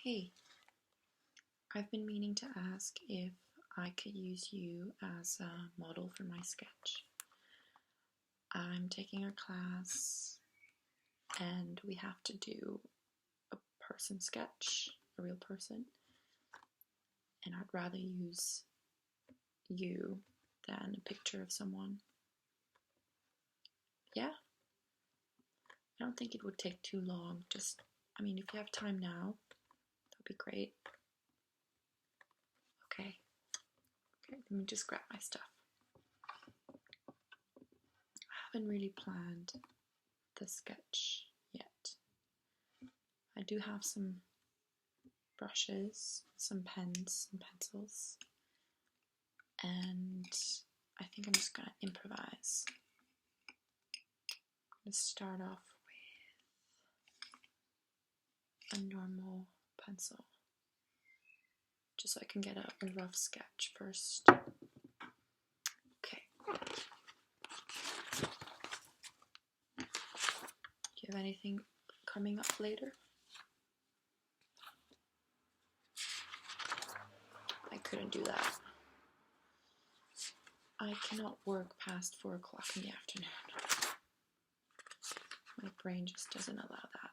Hey, I've been meaning to ask if I could use you as a model for my sketch. I'm taking a class and we have to do a person sketch, a real person, and I'd rather use you than a picture of someone. Yeah? I don't think it would take too long. If you have time now, that'd be great. Okay, let me just grab my stuff. I haven't really planned the sketch yet. I do have some brushes, some pens, some pencils, and I think I'm just gonna improvise. I'm gonna start off with a normal pencil, just so I can get a rough sketch first. Okay. Do you have anything coming up later? I couldn't do that. I cannot work past 4 o'clock in the afternoon. My brain just doesn't allow that.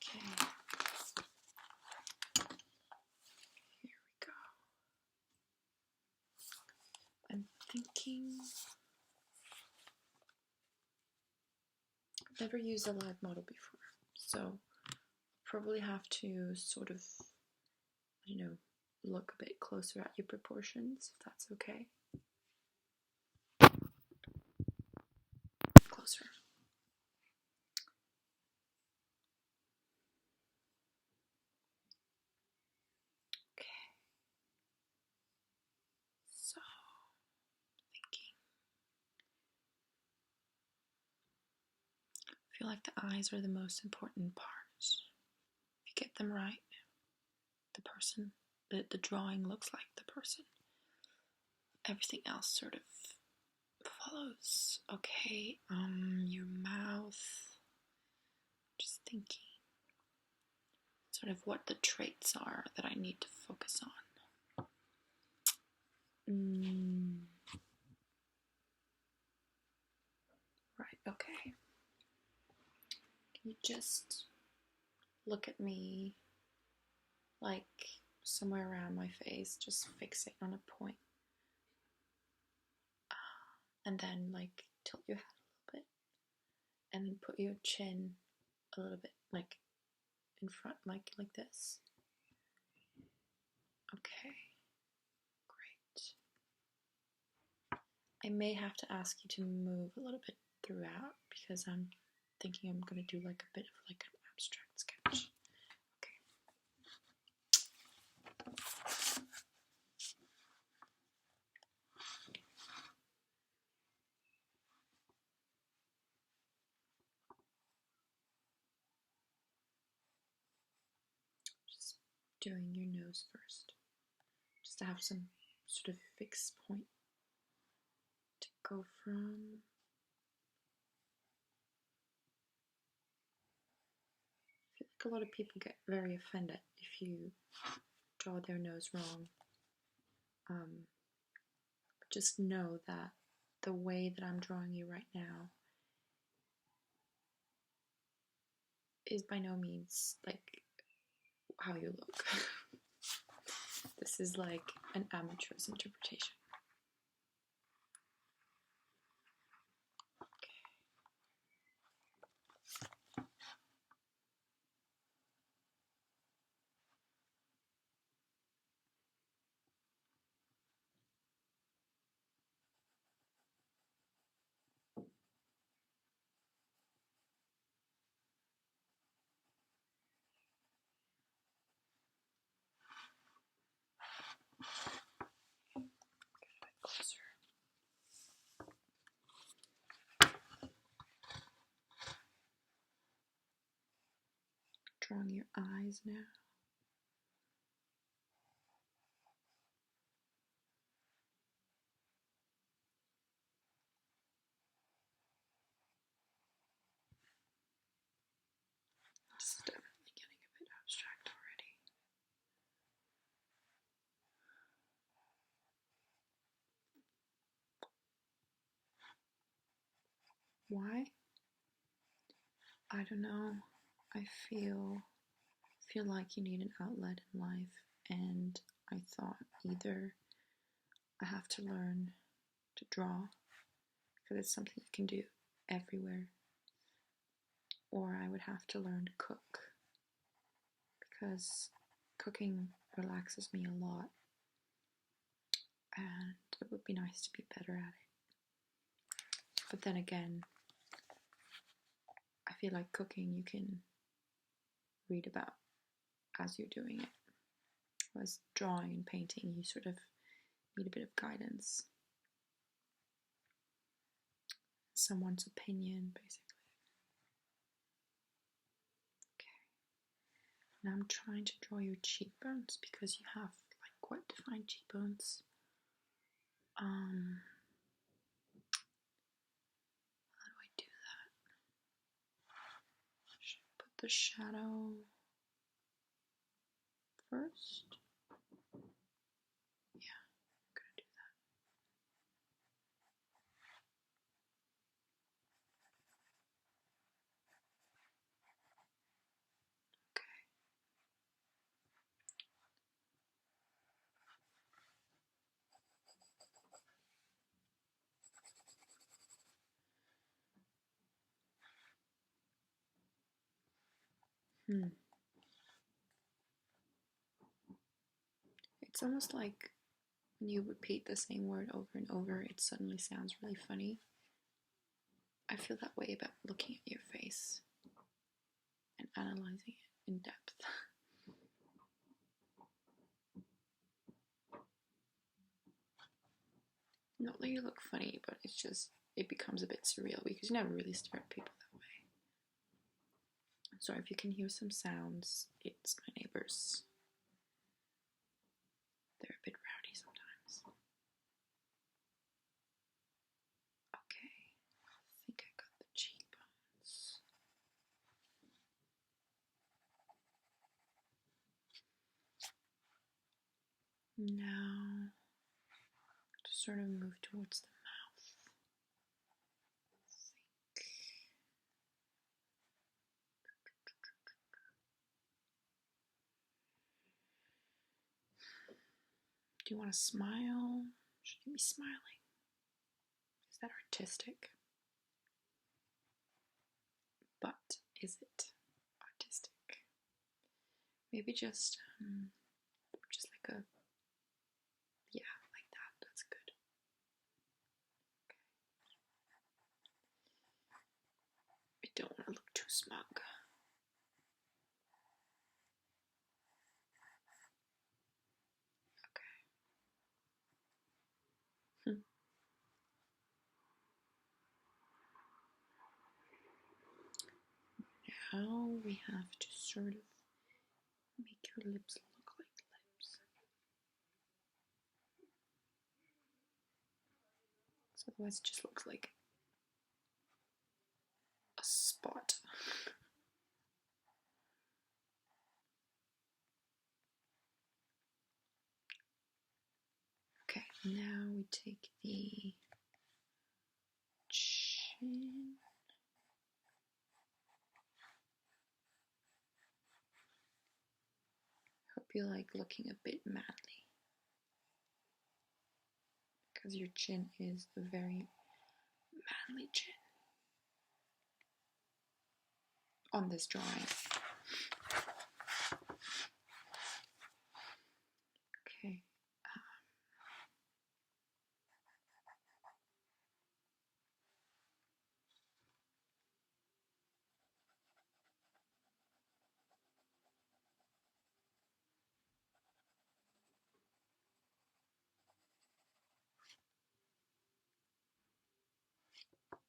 Okay. Here we go. I'm thinking... I've never used a live model before, so probably have to sort of, look a bit closer at your proportions, if that's okay. Closer. Okay. So, thinking. I feel like the eyes are the most important part. If you get them right, the drawing looks like the person. Everything else sort of follows. Okay, your mouth. Just thinking sort of what the traits are that I need to focus on. Right, okay. Can you just look at me like somewhere around my face, just fixate on a point. And then like tilt your head a little bit. And then put your chin a little bit like in front, like this. Okay, great. I may have to ask you to move a little bit throughout because I'm thinking I'm going to do like a bit of like an abstract sketch. Okay. Just doing your nose first, just to have some sort of fixed point to go from. I feel like a lot of people get very offended if you draw their nose wrong. But just know that the way that I'm drawing you right now is by no means like how you look. This is like an amateur's interpretation. Closer. Drawing your eyes now. Just definitely getting a bit Why? I don't know. I feel like you need an outlet in life, and I thought either I have to learn to draw because it's something you can do everywhere, or I would have to learn to cook because cooking relaxes me a lot, and it would be nice to be better at it. But then again, I feel like cooking you can read about as you're doing it. Whereas drawing and painting, you sort of need a bit of guidance. Someone's opinion, basically. Okay. Now I'm trying to draw your cheekbones because you have like quite defined cheekbones. How do I do that? Should I put the shadow first? Yeah, I'm gonna do that. Okay. It's almost like when you repeat the same word over and over, it suddenly sounds really funny. I feel that way about looking at your face and analyzing it in depth. Not that you look funny, but it's just, it becomes a bit surreal because you never really stare at people that way. So if you can hear some sounds, it's my neighbors. They're a bit rowdy sometimes. Okay, I think I got the cheekbones. Now, to sort of move towards the mouth. Do you want to smile? Should you be smiling? Is that artistic? But is it artistic? Maybe just like a, yeah, like that. That's good. Okay. I don't want to look too smug. Okay. Now we have to sort of make your lips look like lips. So otherwise it just looks like a spot. Okay, now we take the chin. Hope you like looking a bit manly, because your chin is a very manly chin on this drawing. Okay.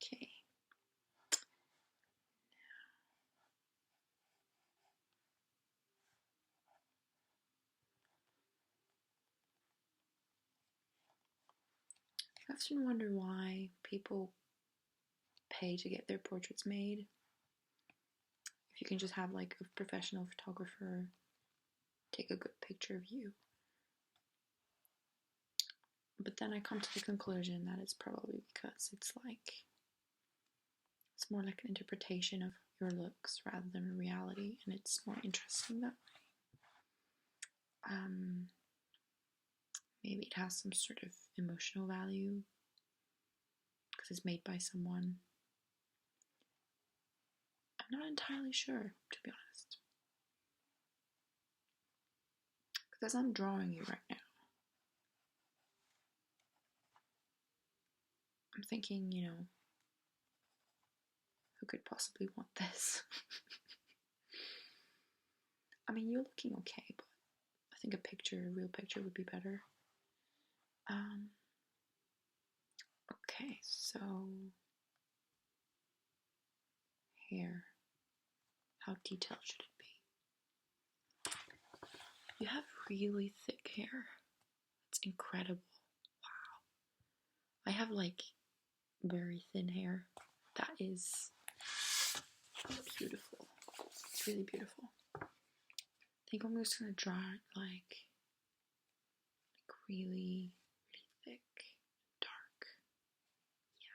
Okay. I often wonder why people pay to get their portraits made if you can just have like a professional photographer take a good picture of you. But then I come to the conclusion that it's probably because it's like It's more like an interpretation of your looks rather than a reality, and it's more interesting that way. Maybe it has some sort of emotional value because it's made by someone. I'm not entirely sure, to be honest. Because I'm drawing you right now, I'm thinking, who could possibly want this? I mean, you're looking okay, but I think a real picture would be better. Okay, so hair. How detailed should it be? You have really thick hair. It's incredible. Wow. I have like very thin hair. That is beautiful. It's really beautiful. I think I'm just gonna draw it like really, really thick, dark. Yeah.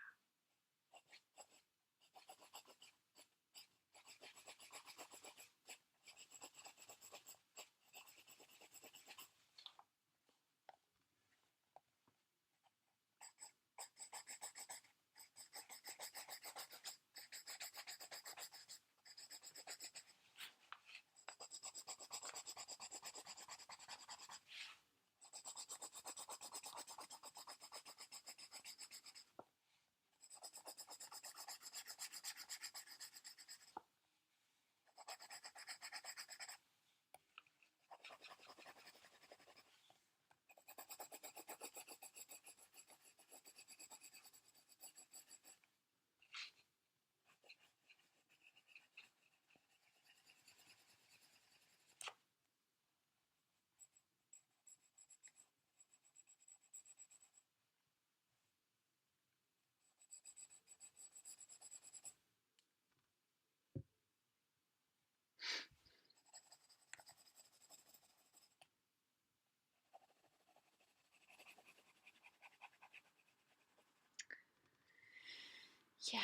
Yeah. I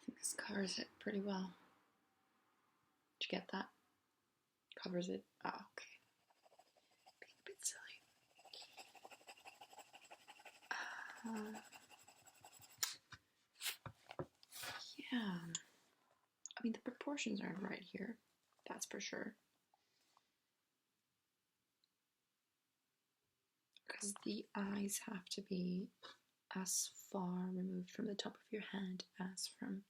think this covers it pretty well. Did you get that? Covers it? Oh, okay. Being a bit silly. Yeah. I mean, the proportions aren't right here. That's for sure. Because the eyes have to be as far removed from the top of your head as from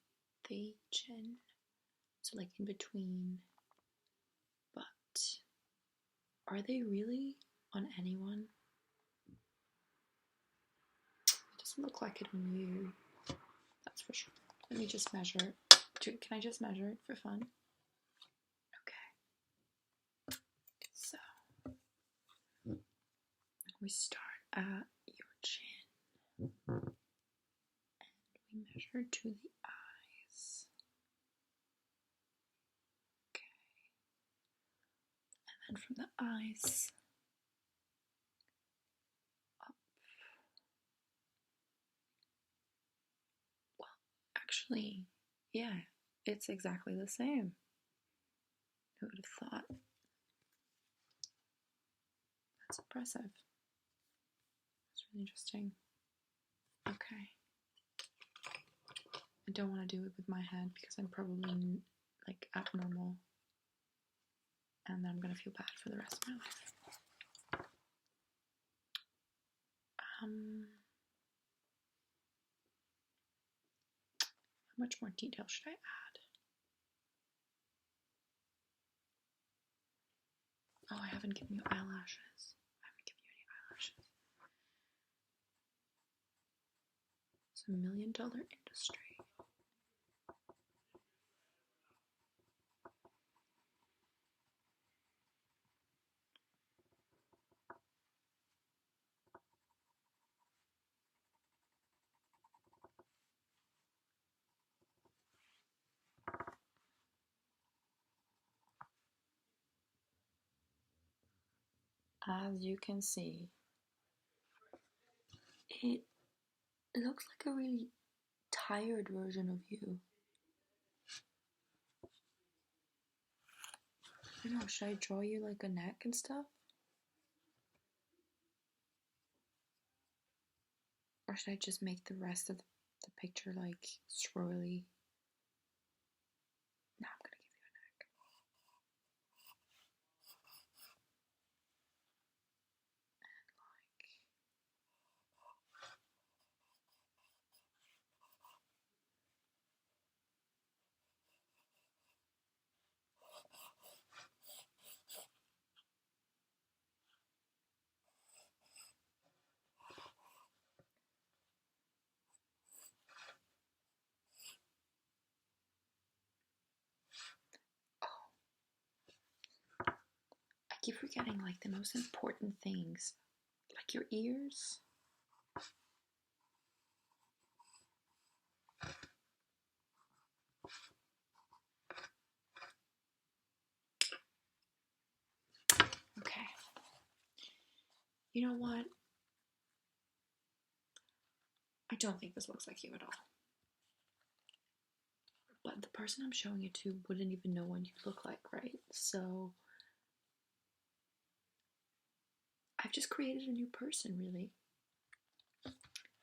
the chin. So, like in between. But are they really on anyone? It doesn't look like it on you. That's for sure. Let me just measure it. Can I just measure it for fun? Okay. So, we start at your chin. And we measure to the eyes. Okay. And then from the eyes up. Well, actually, yeah, it's exactly the same. Who would have thought? That's impressive. That's really interesting. Okay. I don't want to do it with my head because I'm probably like abnormal. And then I'm going to feel bad for the rest of my life. How much more detail should I add? Oh, I haven't given you eyelashes. I haven't given you any eyelashes. It's $1 million industry. As you can see, it looks like a really tired version of you. I don't know, should I draw you like a neck and stuff? Or should I just make the rest of the picture like swirly? No, I'm gonna give you a neck. I keep forgetting like the most important things, like your ears. Okay. You know what? I don't think this looks like you at all. But the person I'm showing it to wouldn't even know what you look like, right? So I've just created a new person, really.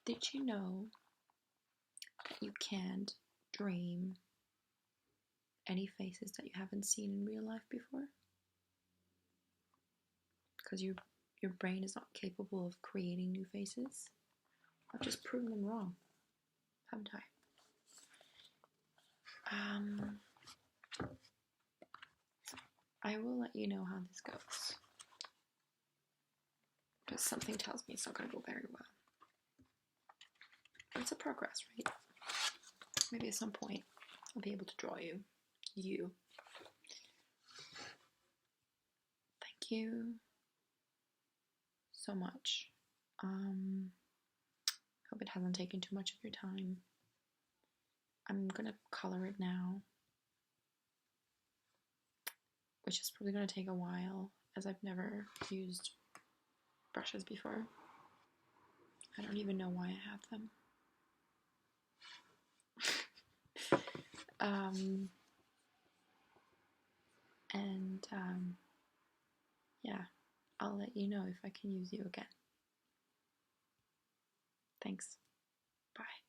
Did you know that you can't dream any faces that you haven't seen in real life before? Because your brain is not capable of creating new faces. I've just proven them wrong, haven't I? I will let you know how this goes. Because something tells me it's not going to go very well. But it's a progress, right? Maybe at some point I'll be able to draw you. Thank you so much. Hope it hasn't taken too much of your time. I'm gonna color it now, which is probably gonna take a while as I've never used brushes before. I don't even know why I have them. Yeah, I'll let you know if I can use you again. Thanks. Bye.